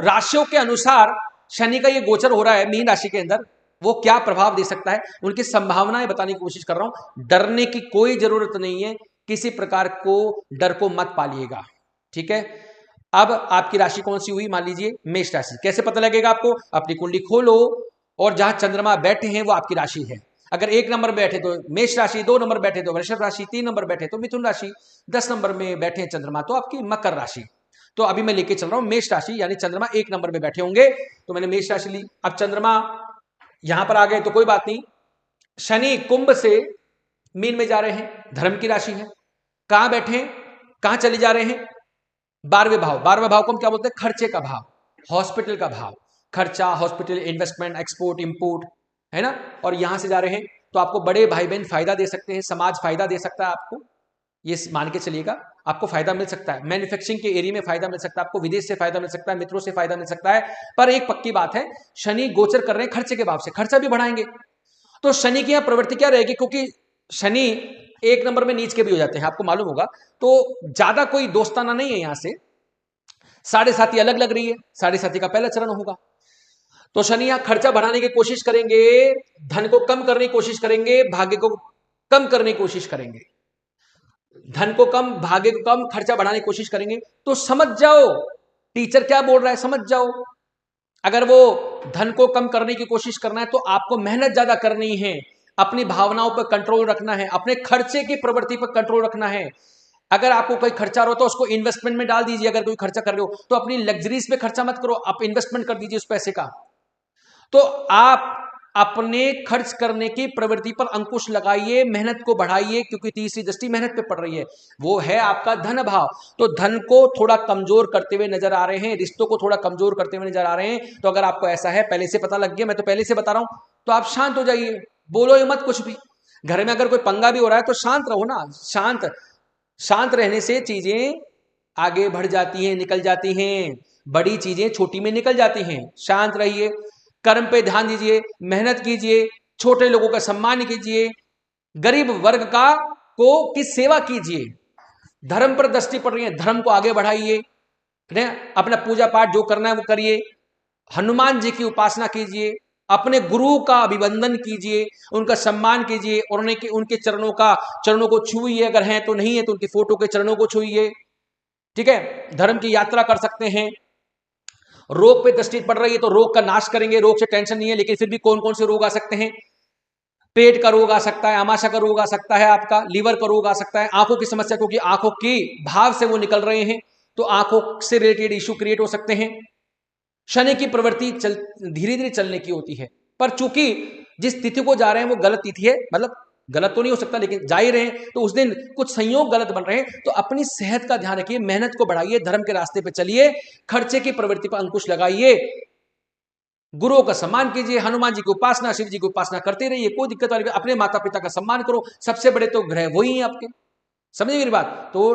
राशियों के अनुसार शनि का ये गोचर हो रहा है मीन राशि के अंदर, वो क्या प्रभाव दे सकता है, उनकी संभावनाएं बताने की कोशिश कर रहा हूं। डरने की कोई जरूरत नहीं है, किसी प्रकार को डर को मत पालिएगा, ठीक है। अब आपकी राशि कौन सी हुई, मान लीजिए मेष राशि। कैसे पता लगेगा आपको, अपनी कुंडली खोलो और जहां चंद्रमा बैठे हैं वो आपकी राशि है। अगर 1 नंबर बैठे तो मेष राशि, 2 नंबर बैठे तो वृषभ राशि, 3 नंबर बैठे तो मिथुन राशि, 10 नंबर में बैठे चंद्रमा तो आपकी मकर राशि। तो अभी मैं लेके चल रहा हूं मेष राशि, यानी चंद्रमा 1 नंबर में बैठे होंगे, तो मैंने मेष राशि ली। अब चंद्रमा यहां पर आ गए तो कोई बात नहीं। शनि कुंभ से मीन में जा रहे हैं, धर्म की राशि है। कहां बैठे, कहां चले जा रहे हैं, 12वें भाव। 12वें भाव को हम क्या बोलते हैं, खर्चे का भाव, हॉस्पिटल का भाव। खर्चा, हॉस्पिटल, इन्वेस्टमेंट, एक्सपोर्ट, इंपोर्ट, है ना। और यहां से जा रहे हैं तो आपको बड़े भाई बहन फायदा दे सकते हैं, समाज फायदा दे सकता है आपको, ये मान के चलिएगा। आपको फायदा मिल सकता है, मैन्युफैक्चरिंग के एरिया में फायदा मिल सकता है आपको, विदेश से फायदा मिल सकता है, मित्रों से फायदा मिल सकता है। पर एक पक्की बात है, शनि गोचर कर रहे हैं खर्चे के भाव से, खर्चा भी बढ़ाएंगे। तो शनि की यहां प्रवृत्ति क्या रहेगी, क्योंकि शनि 1 नंबर में नीच के भी हो जाते हैं, आपको मालूम होगा। तो ज्यादा कोई दोस्ताना नहीं है यहां से। साढ़े साथी अलग लग रही है, साढ़े साथी का पहला चरण होगा। तो शनि यहां खर्चा बढ़ाने की कोशिश करेंगे, धन को कम करने की कोशिश करेंगे, भाग्य को कम करने की कोशिश करेंगे। धन को कम, भाग्य को कम, खर्चा बढ़ाने की कोशिश करेंगे। तो समझ जाओ टीचर क्या बोल रहा है, समझ जाओ। अगर वो धन को कम करने की कोशिश करना है तो आपको मेहनत ज्यादा करनी है, अपनी भावनाओं पर कंट्रोल रखना है, अपने खर्चे की प्रवृत्ति पर कंट्रोल रखना है। अगर आपको कोई खर्चा हो तो उसको इन्वेस्टमेंट में डाल दीजिए। अगर कोई खर्चा कर रहे हो तो अपनी लग्जरीज पे खर्चा मत करो, आप इन्वेस्टमेंट कर दीजिए उस पैसे का। तो आप अपने खर्च करने की प्रवृत्ति पर अंकुश लगाइए, मेहनत को बढ़ाइए, क्योंकि तीसरी दृष्टि मेहनत पे पड़ रही है, वो है आपका धन भाव। तो धन को थोड़ा कमजोर करते हुए नजर आ रहे हैं, रिश्तों को थोड़ा कमजोर करते हुए नजर आ रहे हैं। तो अगर आपको ऐसा है, पहले से पता लग गया, मैं तो पहले से बता रहा हूं, तो आप शांत हो जाइए, बोलो ही मत कुछ भी। घर में अगर कोई पंगा भी हो रहा है तो शांत रहो ना, शांत शांत रहने से चीजें आगे बढ़ जाती हैं, निकल जाती हैं, बड़ी चीजें छोटी में निकल जाती हैं। शांत रहिए, कर्म पे ध्यान दीजिए, मेहनत कीजिए, छोटे लोगों का सम्मान कीजिए, गरीब वर्ग का को की सेवा कीजिए। धर्म पर दृष्टि पड़ रही है, धर्म को आगे बढ़ाइए, अपना पूजा पाठ जो करना है वो करिए, हनुमान जी की उपासना कीजिए, अपने गुरु का अभिवंदन कीजिए, उनका सम्मान कीजिए, और उनके चरणों को छुइए, अगर हैं तो, नहीं है तो उनकी फोटो के चरणों को छुइए, ठीक है। धर्म की यात्रा कर सकते हैं। रोग पे दृष्टि पड़ रही है तो रोग का नाश करेंगे, रोग से टेंशन नहीं है। लेकिन फिर भी कौन कौन से रोग आ सकते हैं, पेट का रोग आ सकता है, आमाशय का रोग आ सकता है, आपका लीवर का रोग आ सकता है, आंखों की समस्या, क्योंकि आंखों की भाव से वो निकल रहे हैं, तो आंखों से रिलेटेड इश्यू क्रिएट हो सकते हैं। शनि की प्रवृत्ति धीरे धीरे चलने की होती है, पर चूंकि जिस तिथि को जा रहे हैं वो गलत तिथि है, मतलब गलत तो नहीं हो सकता लेकिन जा ही रहे हैं, तो उस दिन कुछ संयोग गलत बन रहे हैं। तो अपनी सेहत का ध्यान रखिए, मेहनत को बढ़ाइए, धर्म के रास्ते पे चलिए, खर्चे की प्रवृत्ति पर अंकुश लगाइए, गुरुओं का सम्मान कीजिए, हनुमान जी की उपासना, शिव जी की उपासना करते रहिए, कोई दिक्कत वाली, अपने माता पिता का सम्मान करो, सबसे बड़े तो ग्रह वही हैं आपके, समझिए मेरी बात। तो